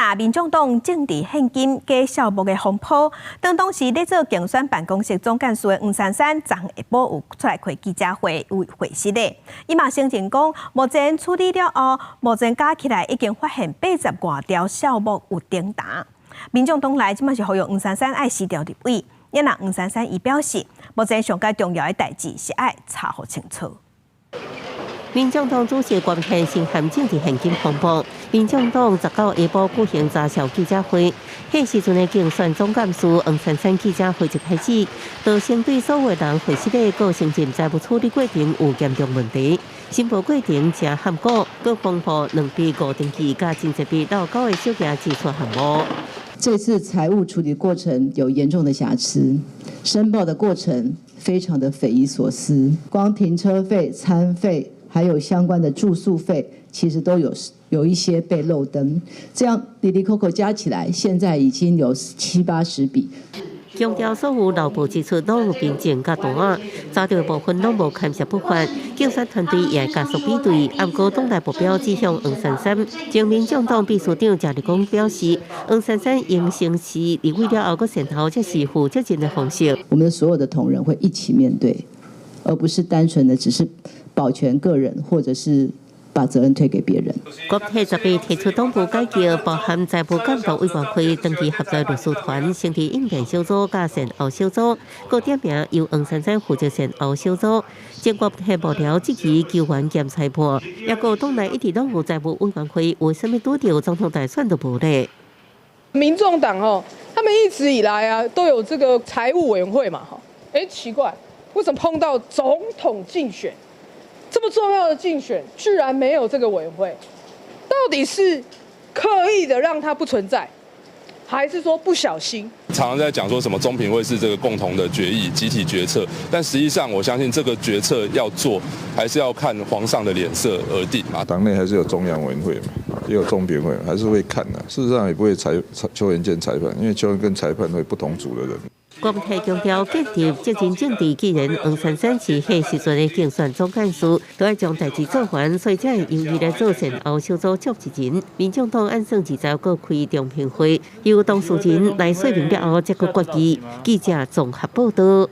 嘛，民众党政治现金加小木的风波，当时咧做竞选办公室总干事的黄珊珊，昨下晡有出来开记者会，有会实的。伊嘛声称讲，目前处理了后，目前加起来已经发现80多条小木有顶打。民众党内即嘛是呼吁黄珊珊爱撕掉立委，也让黄珊珊伊表示，目前上介重要的代志是爱查好清楚。 民众党主席关天新含政治现金风波，民众党19下晡举行查销记者会，迄时阵的竞选总干事黄珊珊记者会就开始，道声对所有人会实的个性进财务处理过程有严重问题，申报过程正含糊，各丰富2笔5登记加真1笔到9个小件支出项目。这次财务处理过程有严重的瑕疵，申报的过程非常的匪夷所思，光停车费、餐费。 还有相关的住宿费，其实都有一些被漏登，这样里里扣扣加起来，现在已经有70、80笔。强调所有劳保支出都有凭证甲档案，查到部分拢无牵涉不法，竞选团队也加速比对，暗过党内目标指向黄珊珊。前民众党秘书长谢立功表示，黄珊珊应承是立委了后个先头，这是负责任的方式。我们的所有的同仁会一起面对，而不是单纯的只是。 保全个人，或者是把责任推给别人。国体10月提出党部改革，包含财务监督委员会登记合作律师团、成立应变小组、加善后小组，各点名由黄珊珊负责善后小组。经国体幕僚积极救援兼裁判，也个党内一直拢有财务委员会，为什么拄到总统大选都无呢？民众党他们一直以来啊都有这个财务委员会嘛奇怪，为什么碰到总统竞选？ 这么重要的竞选，居然没有这个委员会，到底是刻意的让它不存在，还是说不小心？常常在讲说什么中评会是这个共同的决议、集体决策，但实际上我相信这个决策要做，还是要看皇上的脸色而定嘛。党内还是有中央委员会嘛，也有中评会，还是会看的。事实上也不会邱元见裁判，因为邱元跟裁判会不同组的人。 国体强调坚持责任政治，既然黄珊珊是迄时阵的竞选总干事，都要将代志做完，所以才会由伊来做善后小组召集人。民众党按算20个开中评会，由当事人来说明了后，再个决议。记者综合报道。